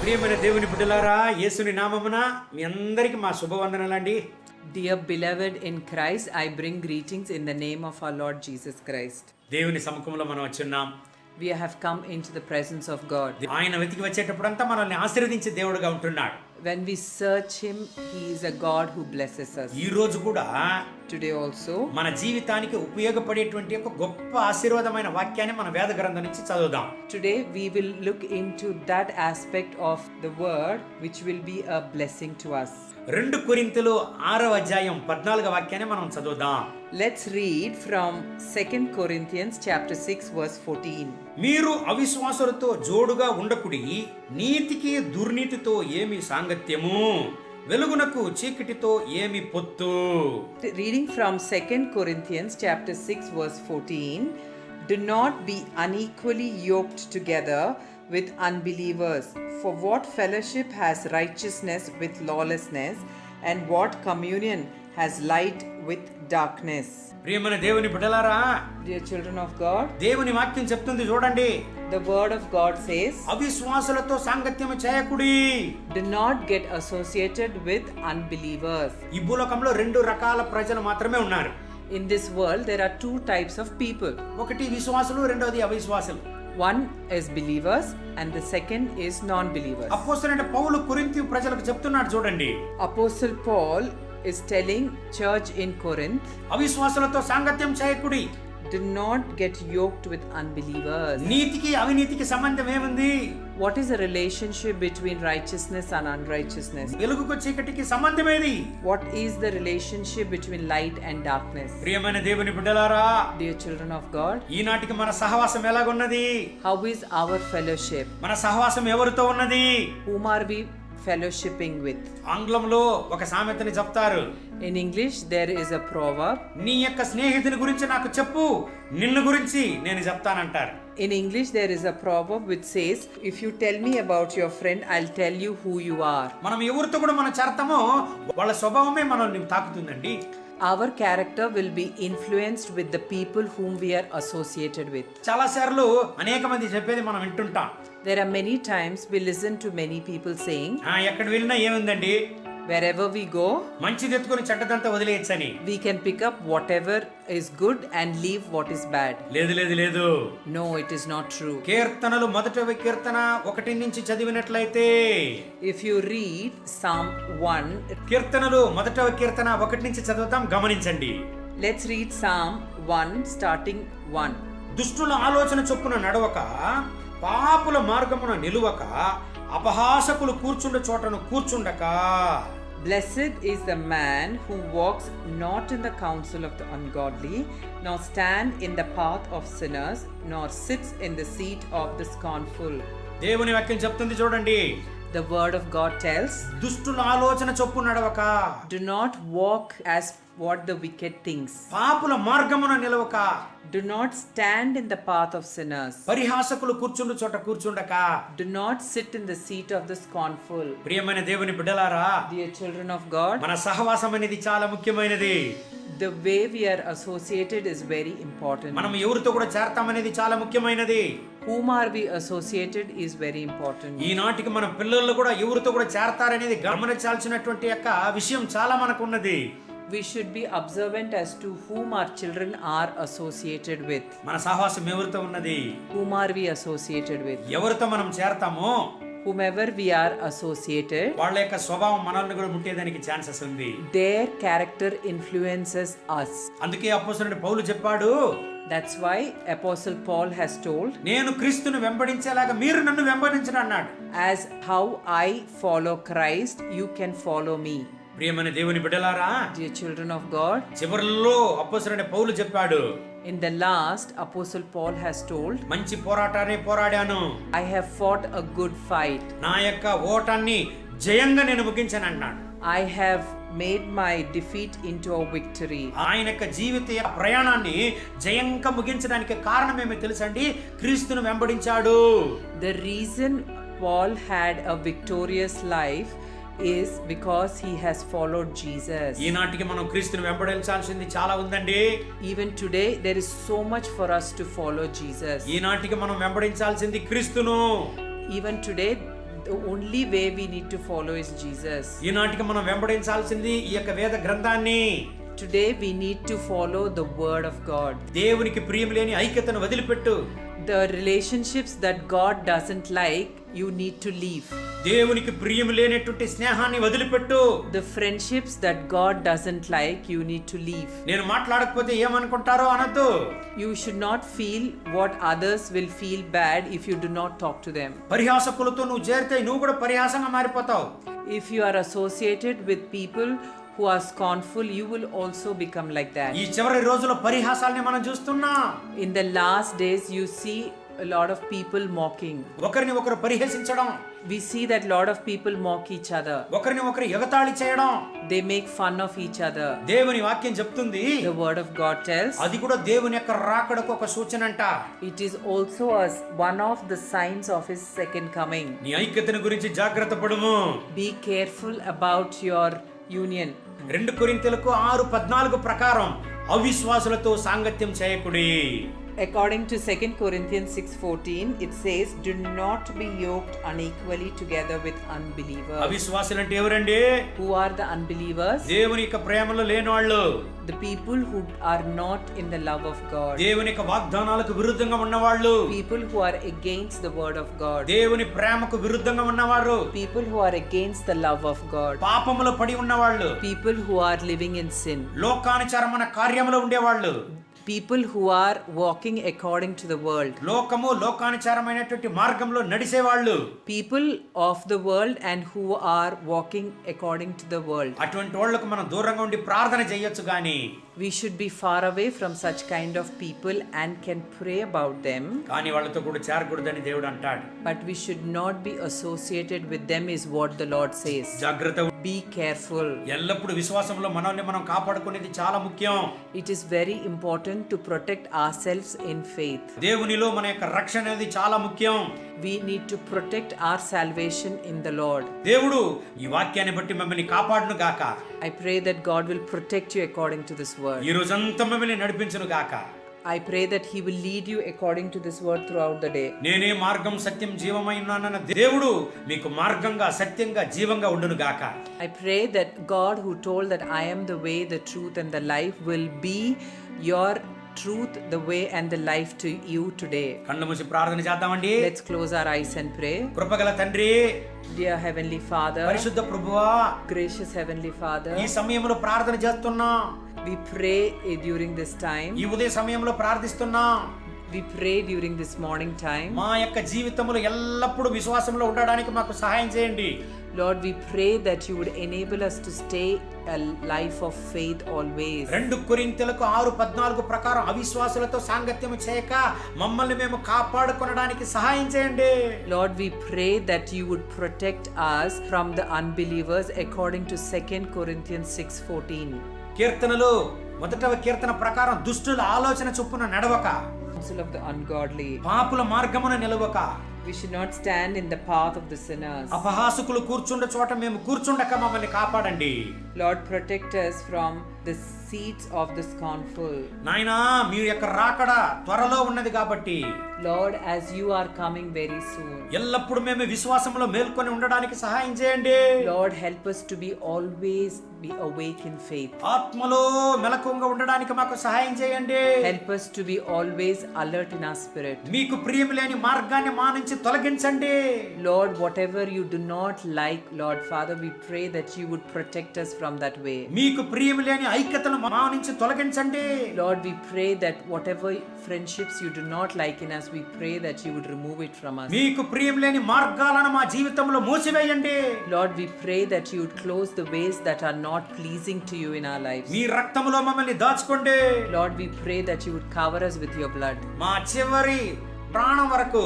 ప్రియమైన దేవుని బిడ్డలారా, యేసుని నామమున మీ అందరికీ మా శుభవందనాలండి. Dear beloved in Christ, I bring greetings in the name of our Lord Jesus Christ. దేవుని సముఖంలో మనం వచ్చున్నాం. We have come into the presence of God. ఆయన వెతికి వచ్చేటప్పుడంతా మనల్ని ఆశీర్వదించే దేవుడుగా ఉంటున్నాడు. When we search Him, He is a God who blesses us. ఈ రోజు కూడా Today also, మన జీవితానికి ఉపయోగపడేటువంటి ఒక గొప్ప ఆశీర్వాదమైన వాక్యాన్ని మన వేద గ్రంథం నుంచి చదువుదాం. today we will look into that aspect of the word which will be a blessing to us. 2 కొరింథీయులు 6వ అధ్యాయం 14వ వాక్యాన్ని మనం చదువుదాం. Let's read from 2 Corinthians chapter 6 verse 14. మీరు అవిశ్వాసులతో జోడుగా ఉండకుడి, నీతికి దుర్నీతితో ఏమి సాంగత్యము, వెలుగునకు చీకటితో ఏమి పొత్తు. Reading from 2 Corinthians chapter 6 verse 14. Do not be unequally yoked together with unbelievers. For what fellowship has righteousness with lawlessness, and what communion has light with darkness? ప్రియమైన దేవుని బిడ్డలారా, Dear children of God, దేవుని వాక్యం చెప్తుంది చూడండి. the word of God says, అవిశ్వాసులతో సాంగత్యం చేయకుడి. do not get associated with unbelievers. ఈ భూలోకంలో 2 రకాల ప్రజలు మాత్రమే ఉన్నారు. In this world, there are 2 types of people. ఒకటి విశ్వాసులు, రెండోది అవిశ్వాసులు. One is believers and the second is non-believers. అపోస్తలుడైన పౌలు కొరింథీ ప్రజలకు చెప్తున్నాడు చూడండి. Apostle Paul is telling church in Corinth, అవిశ్వాసులతో సాంగత్యం చేయకుడి. do not get yoked with unbelievers. నీతికి అవినీతికి సంబంధం ఏముంది? What is the relationship between righteousness and unrighteousness? వెలుగుకు చీకటికి సంబంధం ఏది? What is the relationship between light and darkness? ప్రియమైన దేవుని బిడ్డలారా, Dear children of God, ఈనాటికి మన సహవాసం ఎలాగున్నది? how is our fellowship? మన సహవాసం ఎవరితో ఉన్నది? Whom are we fellowshipping with? ఆంగ్లంలో ఒక సామెతని చెప్తారు. In English, there is a proverb. నీ యొక్క స్నేహితుని గురించి నాకు చెప్పు, నిన్ను గురించి నేను చెప్తానంటారు. In English, there is a proverb which says, if you tell me about your friend, I'll tell you who you are. మనం ఎవరితో కూడా మనం చేరతామో వాళ్ళ స్వభావమే మనల్ని తాకుతుందండి. Our character will be influenced with the people whom we are associated with. చాలా సార్లు అనేక మంది చెప్పేది మనం వింటుంటాం. There are many times we listen to many people saying, ఎక్కడ వెళ్ళినా ఏముందండి, wherever we go, మంచిది ఎత్తుకొని చెడ్డదంతా వదిలేయచ్చని. we can pick up whatever is good and leave what is bad. లేదు లేదు లేదు. No, it is not true. కీర్తనలు మొదటి కీర్తన 1 నుంచి చదివినట్లయితే, If you read Psalm 1, కీర్తనలు మొదటి కీర్తన 1 నుంచి చదువుతాం, గమనించండి. let's read Psalm 1 starting 1. దుష్టుల ఆలోచన చొప్పున నడవక, పాపుల మార్గమున నిలువక, అపహాసకులు కూర్చుండే చోటను కూర్చుండక. Blessed is the man who walks not in the counsel of the ungodly, nor stand in the path of sinners, nor sits in the seat of the scornful. దేవుని వాక్యం చెప్తుంది చూడండి. The word of God tells, దుష్టుల ఆలోచన చొప్పు నడవక, do not walk as what the wicked thinks. పాపుల మార్గమున నిలవక, Do not stand in the path of sinners. పరిహాసకులు కూర్చుండు చోట కూర్చుండక. Do not sit in the seat of the scornful. ప్రియమైన దేవుని బిడ్డలారా, Dear children of God, మన సహవాసం అనేది చాలా ముఖ్యమైనది. the way we are associated is very important. మనం ఎవరితో కూడా చేరతామనేది చాలా ముఖ్యమైనది. Whom are we associated is very important. ఈనాటికి మన పిల్లలు కూడా ఎవరితో కూడా చేరతారనేది గమనించాల్సినటువంటి యొక్క విషయం చాలా మనకు ఉన్నది. We should be observant as to whom our children are associated with. మన సహవాసం ఎవరితో ఉన్నది? Whom are we associated with? ఎవరితో మనం చేరతామో Whomever we are associated, వాళ్ళ యొక్క స్వభావం మనల్ని కూడా ముట్టేదానికి ఛాన్సెస్ ఉంది. their character influences us. అందుకే అపోస్తలుడైన పౌలు చెప్పాడు, That's why Apostle Paul has told, నేను క్రీస్తును వెంబడించేలాగా మీరు నన్ను వెంబడించండి అన్నాడు. as how I follow Christ, you can follow me. ప్రియమైన దేవుని బిడ్డలారా, Dear children of God, చివరిలో అపోస్తలుడైన పౌలు చెప్పాడు, in the last, Apostle Paul has told, మంచి పోరాటాన్ని పోరాడాను, I have fought a good fight. నా యొక్క ఓటాన్ని జయంగా నేను ముగించాను అన్నాడు. I have made my defeat into a victory. ఆయన యొక్క జీవిత ప్రయాణాన్ని జయంగా ముగించడానికి కారణం ఏమో తెలుసండి, క్రీస్తును వెంబడించాడు. The reason Paul had a victorious life is because he has followed Jesus. ఈనాటికి మనం క్రీస్తును వెంబడించాల్సింది చాలా ఉందండి. Even today there is so much for us to follow Jesus. ఈనాటికి మనం వెంబడించాల్సింది క్రీస్తును. Even today the only way we need to follow is Jesus. ఈనాటికి మనం వెంబడించాల్సింది ఈ యొక్క వేద గ్రంథాన్ని. Today we need to follow the word of God. దేవునికి ప్రియం లేని ఐక్యతను వదిలిపెట్టు. The relationships that God doesn't like, you need to leave. దేవునికి ప్రియం లేనటువంటి స్నేహాన్ని వదిలిపెట్టు. The friendships that God doesn't like, you need to leave. నేను మాట్లాడకపోతే ఏమనుకుంటారో అనొద్దు. You should not feel what others will feel bad if you do not talk to them. పరిహాసకులతో నువ్వు చేరితే నువ్వు కూడా పరిహాసంగా మారిపోతావు. If you are associated with people who are scornful, you will also become like that. ఈ చివరి రోజుల్లో పరిహాసాల్ని మనం చూస్తున్నాం. In the last days, you see a lot of people mocking. ఒకరిని ఒకరు పరిహసించడం, We see that lot of people mock each other. ఒకరిని ఒకరు ఎగతాళి చేయడం. They make fun of each other. దేవుని వాక్యం చెప్తుంది, The word of God tells, అది కూడా దేవుని యొక్క రాకడకు ఒక సూచనంట. it is also as one of the signs of his second coming. నీ ఐక్యతను గురించి జాగ్రత్త పడుము. Be careful about your union. 2 కొరింథీయులకు 6:14 ప్రకారం అవిశ్వాసులతో సాంగత్యం చేయకుడి. According to 2 Corinthians 6:14, it says, do not be yoked unequally together with unbelievers. అవిశ్వాసులంటే ఎవరండి? Who are the unbelievers? దేవుని యొక్క ప్రేమలో లేని వాళ్ళు. The people who are not in the love of God. దేవుని యొక్క వాగ్దానాలకు విరుద్ధంగా ఉన్నవాళ్ళు. People who are against the word of God. దేవుని ప్రేమకు విరుద్ధంగా ఉన్నవారు. People who are against the love of God. పాపములో పడి ఉన్నవాళ్ళు. People who are living in sin. లోకానుసారమైన కార్యములో ఉండేవాళ్ళు. People who are walking according to the world. లోకము లోకానుసారమైనటువంటి మార్గంలో నడిచేవాళ్ళు. People of the world and who are walking according to the world. అటువంటి వాళ్ళకు మనం దూరంగా ఉండి ప్రార్థన చేయొచ్చు గాని We should be far away from such kind of people and can pray about them. కానీ వాళ్ళతో కూడా చేరకూడదని దేవుడు అంటాడు. But we should not be associated with them is what the Lord says. జాగ్రత్త. Be careful. ఎల్లప్పుడు విశ్వాసంలో మనల్ని మనం కాపాడుకునేది చాలా ముఖ్యం. It is very important to protect ourselves in faith. దేవునిలో మన యొక్క రక్షణ అనేది చాలా ముఖ్యం. We need to protect our salvation in the Lord. దేవుడు ఈ వాక్యాన్ని బట్టి మిమ్మల్ని కాపాడును గాక. I pray that God will protect you according to this word. ఈ రోజంతా మిమ్మల్ని నడిపించును గాక. I pray that he will lead you according to this word throughout the day. నేనే మార్గం సత్యం జీవమై ఉన్నానన్న దేవుడు మీకు మార్గంగా సత్యంగా జీవంగా ఉండును గాక. I pray that God who told that I am the way, the truth and the life will be your truth, the way and the life to you today. కళ్ళు మూసి ప్రార్థన చేద్దామండి. Let's close our eyes and pray. కృపగల తండ్రి, Dear Heavenly Father, పరిశుద్ధ ప్రభువా, gracious Heavenly Father, ఈ సమయంలో ప్రార్థన చేస్తున్నా. we pray during this time. ఈ ఉదయ సమయంలో ప్రార్థిస్తున్నా. We pray during this morning time. మా యొక్క జీవితంలో ఎల్లప్పుడూ విశ్వాసంలో ఉండడానికి మాకు సహాయం చేయండి. Lord, we pray that you would enable us to stay a life of faith always. 2 కొరింథీయులకు 6:14 ప్రకారం అవిశ్వాసులతో సాంగత్యం చేయక మమ్మల్ని మేము కాపాడుకొనడానికి సహాయం చేయండి. Lord, we pray that you would protect us from the unbelievers according to 2 Corinthians 6:14. కీర్తనలు 1వ కీర్తన ప్రకారం దుష్టుల ఆలోచన చొప్పున నడవక, Counsel of the ungodly. పాపుల మార్గమున నిలవక, We should not stand in the path of the sinners. అపహాసకులు కూర్చుండ చోట మేము కూర్చుండక మమ్మల్ని కాపాడండి. Lord, protect us from the seats of the scornful. నాయనా, మీ యొక్క రాకడ త్వరలో ఉన్నది కాబట్టి Lord, as you are coming very soon. ఎల్లప్పుడు మేము విశ్వాసంలో మేల్కొని ఉండడానికి సహాయం చేయండి. Lord, help us to be always be awake in faith. ఆత్మలో మెలకువగా ఉండడానికి మాకు సహాయం చేయండి. Help us to be always alert in our spirit. మీకు ప్రియం లేని మార్గాన్ని మా నుంచి తొలగించండి. Lord, whatever you do not like, Lord Father, we pray that you would protect us from that way. మీకు ప్రియం లేని ఐక్యతను మా నుంచి తొలగించండి. Lord, we pray that whatever friendships you do not like in us, we pray that you would remove it from us. మీకు ప్రియం లేని మార్గాలను మా జీవితంలో మూసివేయండి. Lord, we pray that you would close the ways that are not pleasing to you in our lives. మీ రక్తములో మమ్మల్ని దాచుకోండి. Lord, we pray that you would cover us with your blood. మా చివరి ప్రాణం వరకు,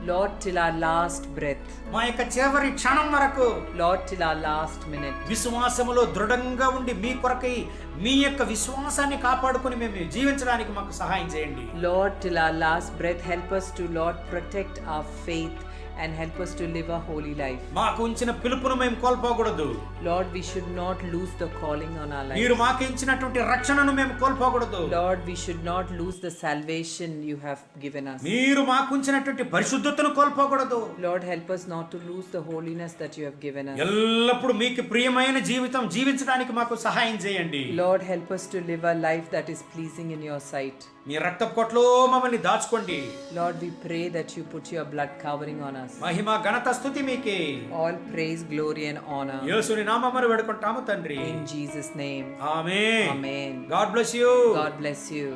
Lord, till our last breath. మా యొక్క చివరి క్షణం వరకు, Lord, till our last minute. విశ్వాసములో దృఢంగా ఉండి మీ కొరకై మీ యొక్క విశ్వాసాన్ని కాపాడుకొని మేము జీవించడానికి మాకు సహాయం చేయండి. Lord, till our last breath, help us to, Lord, protect our faith and help us to live a holy life. మాకు ఉంచిన పిలుపును మేము కోల్పోకూడదు. Lord, we should not lose the calling on our మీరు lives. మాకు ఇచ్చినటువంటి రక్షణను మేము కోల్పోకూడదు. Lord, we should not lose the salvation you have given us. మీరు మాకు ఉంచినటువంటి పరిశుద్ధతను కోల్పోకూడదు. Lord, help us not to lose the holiness that you have given us. ఎల్లప్పుడూ మీకు ప్రియమైన జీవితం జీవించడానికి మాకు సహాయం చేయండి. Lord, help us to live a life that is pleasing in your sight. మీ రక్తపు కొట్లో మమ్మల్ని దాచుకోండి. Lord, we pray that you put your blood covering on us. మహిమ ఘనత స్తుతి మీకే. All praise, glory and honor. యేసుని నామమున వేడుకుంటాము తండ్రి. In Jesus' name. Amen. Amen. God bless you. God bless you.